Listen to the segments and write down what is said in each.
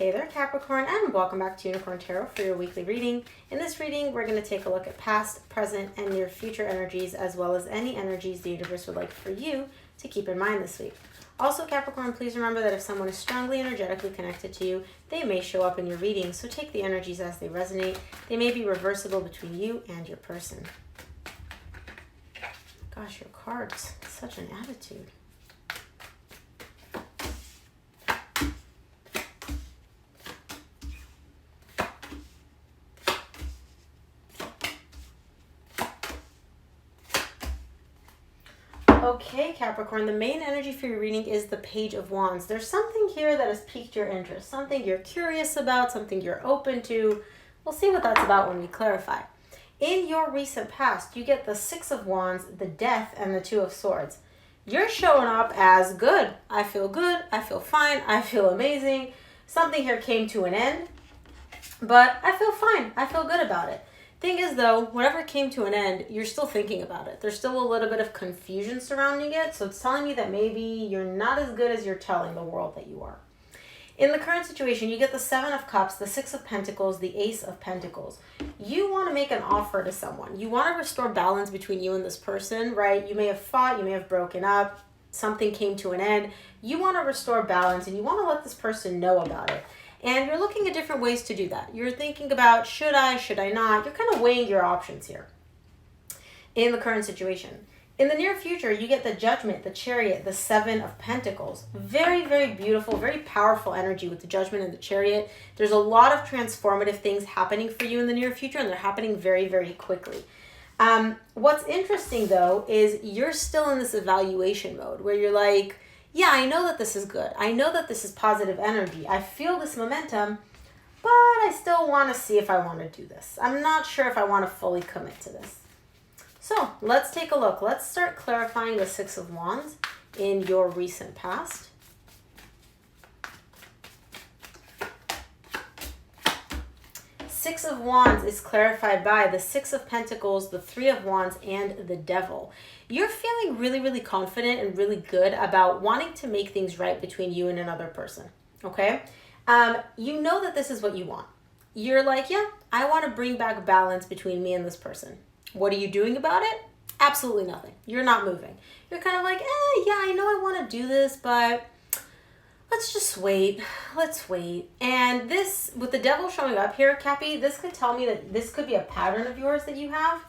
Hey there, Capricorn, and welcome back to Unicorn Tarot for your weekly reading. In this reading, we're going to take a look at past, present, and near future energies, as well as any energies the universe would like for you to keep in mind this week. Also, Capricorn, please remember that if someone is strongly energetically connected to you, they may show up in your reading, so take the energies as they resonate. They may be reversible between you and your person. Gosh, your cards, such an attitude. Okay, Capricorn, the main energy for your reading is the Page of Wands. There's something here that has piqued your interest, something you're curious about, something you're open to. We'll see what that's about when we clarify. In your recent past, you get the Six of Wands, the Death, and the Two of Swords. You're showing up as good. I feel good. I feel fine. I feel amazing. Something here came to an end, but I feel fine. I feel good about it. Thing is, though, whatever came to an end, you're still thinking about it. There's still a little bit of confusion surrounding it, so it's telling me that maybe you're not as good as you're telling the world that you are. In the current situation, you get the Seven of Cups, the Six of Pentacles, the Ace of Pentacles. You want to make an offer to someone. You want to restore balance between you and this person, right? You may have fought, you may have broken up, something came to an end. You want to restore balance, and you want to let this person know about it. And you're looking at different ways to do that. You're thinking about, should I not? You're kind of weighing your options here in the current situation. In the near future, you get the Judgment, the Chariot, the Seven of Pentacles. Very, very beautiful, very powerful energy with the Judgment and the Chariot. There's a lot of transformative things happening for you in the near future, and they're happening very, very quickly. What's interesting, though, is you're still in this evaluation mode where you're like, yeah, I know that this is good. I know that this is positive energy. I feel this momentum, but I still want to see if I want to do this. I'm not sure if I want to fully commit to this. So let's take a look. Let's start clarifying the Six of Wands in your recent past. Six of Wands is clarified by the Six of Pentacles, the Three of Wands, and the Devil. You're feeling really, really confident and really good about wanting to make things right between you and another person, okay? You know that this is what you want. You're like, yeah, I want to bring back balance between me and this person. What are you doing about it? Absolutely nothing. You're not moving. You're kind of like, yeah, I know I want to do this, but let's just wait. Let's wait. And this, with the Devil showing up here, Cappy, this could tell me that this could be a pattern of yours that you have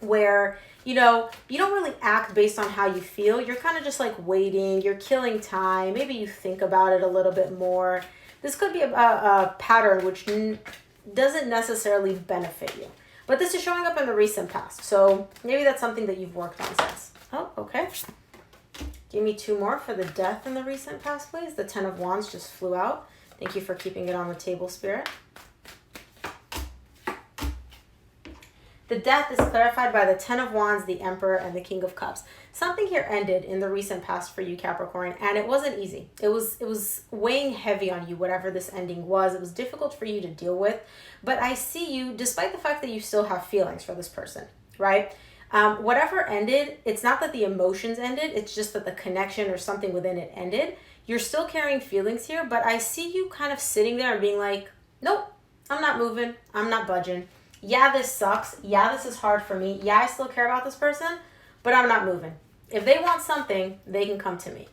where, you know, you don't really act based on how you feel. You're kind of just like waiting. You're killing time. Maybe you think about it a little bit more. This could be a pattern which doesn't necessarily benefit you. But this is showing up in the recent past. So maybe that's something that you've worked on since. Oh, okay. Give me two more for the Death in the recent past, please. The Ten of Wands just flew out. Thank you for keeping it on the table, Spirit. The Death is clarified by the Ten of Wands, the Emperor, and the King of Cups. Something here ended in the recent past for you, Capricorn, and it wasn't easy. It was weighing heavy on you, whatever this ending was. It was difficult for you to deal with, but I see you, despite the fact that you still have feelings for this person, right? Whatever ended, it's not that the emotions ended, it's just that the connection or something within it ended. You're still carrying feelings here, but I see you kind of sitting there and being like, nope, I'm not moving, I'm not budging. Yeah, this sucks. Yeah, this is hard for me. Yeah, I still care about this person, but I'm not moving. If they want something, they can come to me.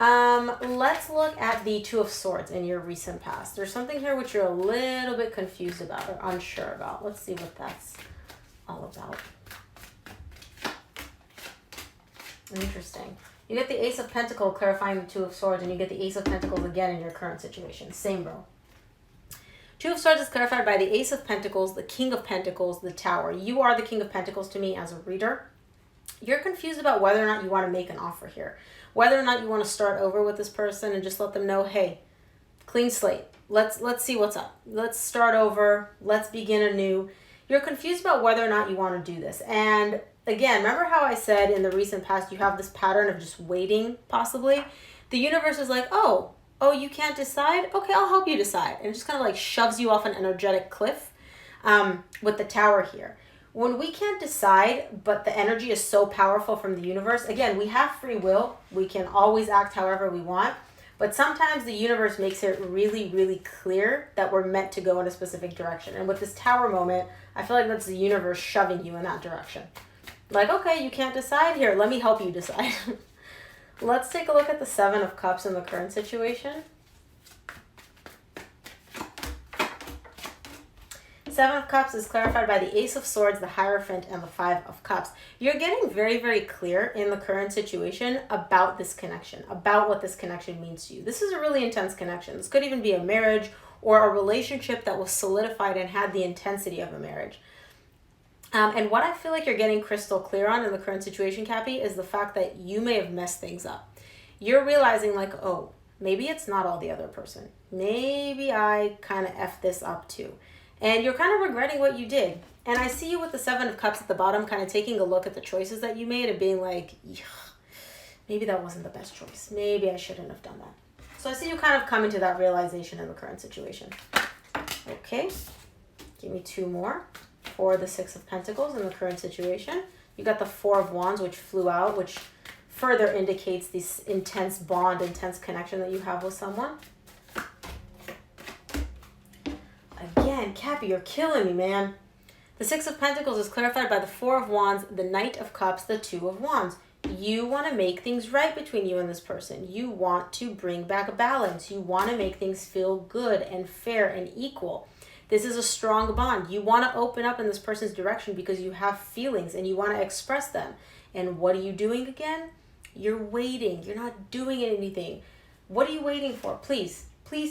Let's look at the Two of Swords in your recent past. There's something here which you're a little bit confused about or unsure about. Let's see what that's all about. Interesting. You get the Ace of Pentacles clarifying the Two of Swords, and you get the Ace of Pentacles again in your current situation. Same row. Two of Swords is clarified by the Ace of Pentacles, the King of Pentacles, the Tower. You are the King of Pentacles to me as a reader. You're confused about whether or not you want to make an offer here. Whether or not you want to start over with this person and just let them know, hey, clean slate. Let's see what's up. Let's start over. Let's begin anew. You're confused about whether or not you want to do this. And again, remember how I said in the recent past you have this pattern of just waiting, possibly? The universe is like, oh, you can't decide? Okay, I'll help you decide. And it just kind of like shoves you off an energetic cliff with the Tower here. When we can't decide, but the energy is so powerful from the universe, again, we have free will. We can always act however we want. But sometimes the universe makes it really, really clear that we're meant to go in a specific direction. And with this Tower moment, I feel like that's the universe shoving you in that direction. Like, okay, you can't decide here. Let me help you decide. Let's take a look at the Seven of Cups in the current situation. Seven of Cups is clarified by the Ace of Swords, the Hierophant, and the Five of Cups. You're getting very, very clear in the current situation about this connection, about what this connection means to you. This is a really intense connection. This could even be a marriage or a relationship that was solidified and had the intensity of a marriage. And what I feel like you're getting crystal clear on in the current situation, Cappy, is the fact that you may have messed things up. You're realizing like, oh, maybe it's not all the other person. Maybe I kind of effed this up too. And you're kind of regretting what you did. And I see you with the Seven of Cups at the bottom, kind of taking a look at the choices that you made and being like, maybe that wasn't the best choice. Maybe I shouldn't have done that. So I see you kind of coming to that realization in the current situation. Okay, give me two more for the Six of Pentacles in the current situation. You got the Four of Wands, which flew out, which further indicates this intense bond, intense connection that you have with someone. Again, Cappy, you're killing me, man. The Six of Pentacles is clarified by the Four of Wands, the Knight of Cups, the Two of Wands. You want to make things right between you and this person. You want to bring back a balance. You want to make things feel good and fair and equal. This is a strong bond. You want to open up in this person's direction because you have feelings and you want to express them. And what are you doing again? You're waiting. You're not doing anything. What are you waiting for? Please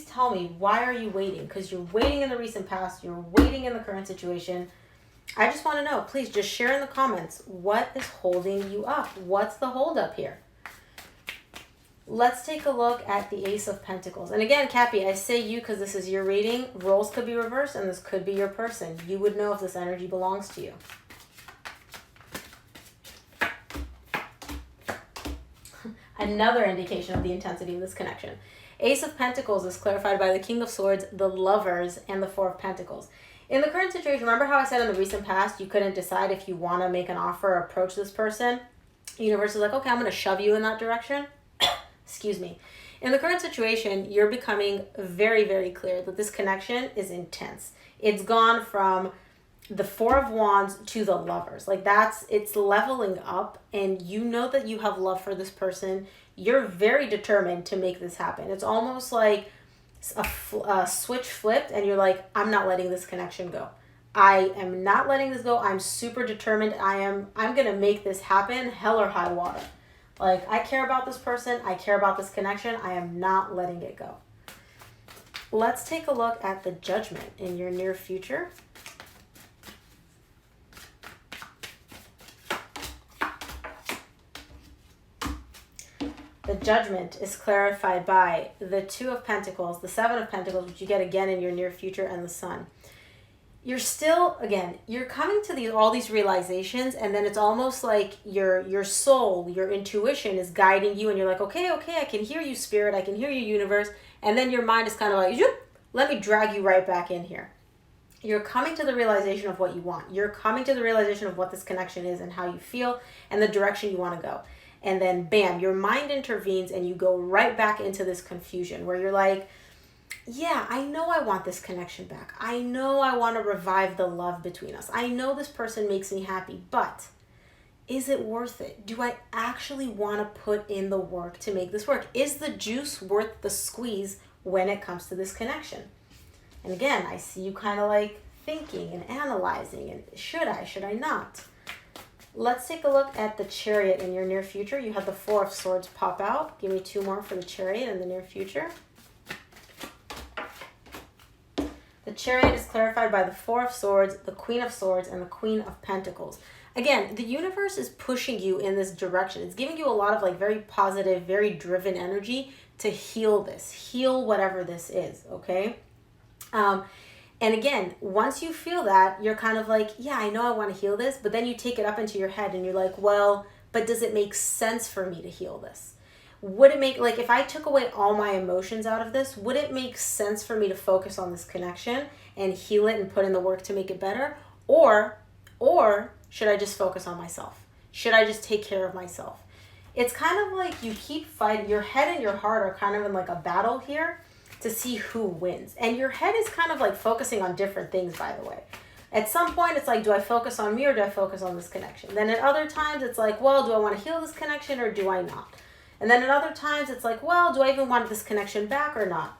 tell me, why are you waiting? Because you're waiting in the recent past. You're waiting in the current situation. I just want to know. Please just share in the comments. What is holding you up? What's the hold up here? Let's take a look at the Ace of Pentacles. And again, Cappy, I say you because this is your reading. Roles could be reversed and this could be your person. You would know if this energy belongs to you. Another indication of the intensity of this connection. Ace of Pentacles is clarified by the King of Swords, the Lovers, and the Four of Pentacles. In the current situation, remember how I said in the recent past you couldn't decide if you want to make an offer or approach this person? The universe is like, okay, I'm going to shove you in that direction. Excuse me. In the current situation, you're becoming very, very clear that this connection is intense. It's gone from the Four of Wands to the Lovers. Like it's leveling up, and you know that you have love for this person. You're very determined to make this happen. It's almost like a switch flipped and you're like, I'm not letting this connection go. I am not letting this go. I'm super determined. I'm going to make this happen, hell or high water. Like, I care about this person. I care about this connection. I am not letting it go. Let's take a look at the Judgment in your near future. The Judgment is clarified by the Two of Pentacles, the Seven of Pentacles, which you get again in your near future, and the Sun. You're still, again, you're coming to all these realizations, and then it's almost like your soul, your intuition is guiding you, and you're like, okay, I can hear you, Spirit, I can hear you, Universe, and then your mind is kind of like, let me drag you right back in here. You're coming to the realization of what you want. You're coming to the realization of what this connection is and how you feel and the direction you want to go. And then, bam, your mind intervenes and you go right back into this confusion where you're like, yeah, I know I want this connection back. I know I want to revive the love between us. I know this person makes me happy, but is it worth it? Do I actually want to put in the work to make this work? Is the juice worth the squeeze when it comes to this connection? And again, I see you kind of like thinking and analyzing and should I not? Let's take a look at the Chariot in your near future. You have the Four of Swords pop out. Give me two more for the Chariot in the near future. The Chariot is clarified by the Four of Swords, the Queen of Swords, and the Queen of Pentacles. Again, the universe is pushing you in this direction. It's giving you a lot of like very positive, very driven energy to heal this, heal whatever this is, okay? And again, once you feel that, you're kind of like, yeah, I know I want to heal this, but then you take it up into your head and you're like, well, but does it make sense for me to heal this? Would it make, like, if I took away all my emotions out of this, would it make sense for me to focus on this connection and heal it and put in the work to make it better? Or should I just focus on myself? Should I just take care of myself? It's kind of like you keep fighting. Your head and your heart are kind of in like a battle here to see who wins. And your head is kind of like focusing on different things, by the way. At some point, it's like, do I focus on me or do I focus on this connection? Then at other times, it's like, well, do I want to heal this connection or do I not? And then at other times, it's like, well, do I even want this connection back or not?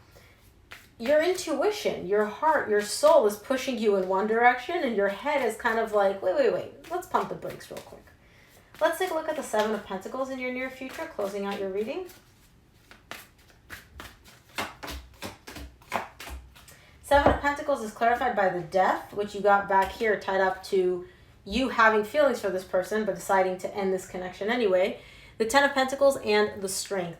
Your intuition, your heart, your soul is pushing you in one direction, and your head is kind of like, wait, let's pump the brakes real quick. Let's take a look at the Seven of Pentacles in your near future, closing out your reading. Seven of Pentacles is clarified by the Death, which you got back here tied up to you having feelings for this person, but deciding to end this connection anyway. The Ten of Pentacles and the Strength.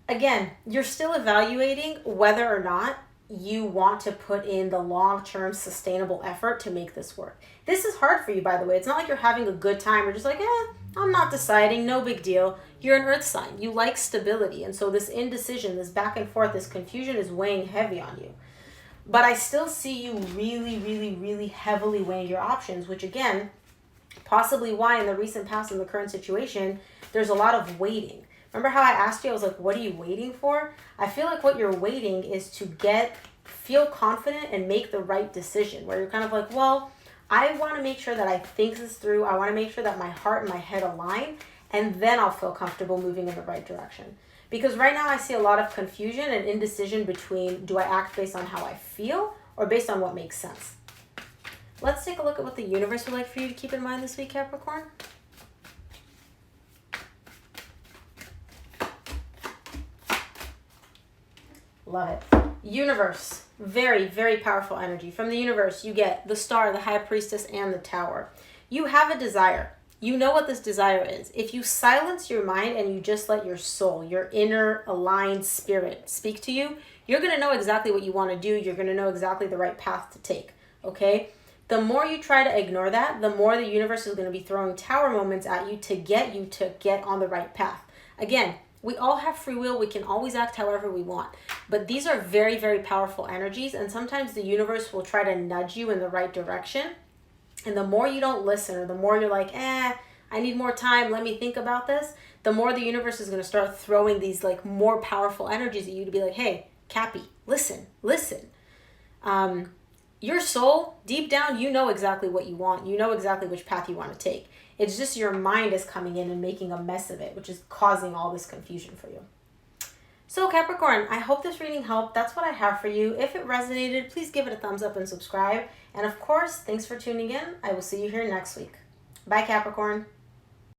Again, you're still evaluating whether or not you want to put in the long-term sustainable effort to make this work. This is hard for you, by the way. It's not like you're having a good time or just like, I'm not deciding, no big deal. You're an earth sign. You like stability. And so this indecision, this back and forth, this confusion is weighing heavy on you. But I still see you really heavily weighing your options, which again, possibly why in the recent past, in the current situation, there's a lot of waiting. Remember how I asked you, I was like, what are you waiting for? I feel like what you're waiting is to feel confident and make the right decision, where you're kind of like, well, I want to make sure that I think this through. I want to make sure that my heart and my head align, and then I'll feel comfortable moving in the right direction. Because right now I see a lot of confusion and indecision between, do I act based on how I feel or based on what makes sense? Let's take a look at what the universe would like for you to keep in mind this week, Capricorn. Love it. Universe. Very powerful energy. From the universe, you get the Star, the High Priestess, and the Tower. You have a desire. You know what this desire is. If you silence your mind and you just let your soul, your inner aligned spirit speak to you, you're going to know exactly what you want to do. You're going to know exactly the right path to take. Okay? The more you try to ignore that, the more the universe is going to be throwing tower moments at you to get on the right path. Again, we all have free will. We can always act however we want. But these are very powerful energies, and sometimes the universe will try to nudge you in the right direction. And the more you don't listen, or the more you're like, I need more time, let me think about this, the more the universe is going to start throwing these like more powerful energies at you to be like, hey, Cappy, listen. Your soul, deep down, you know exactly what you want. You know exactly which path you want to take. It's just your mind is coming in and making a mess of it, which is causing all this confusion for you. So Capricorn, I hope this reading helped. That's what I have for you. If it resonated, please give it a thumbs up and subscribe. And of course, thanks for tuning in. I will see you here next week. Bye, Capricorn.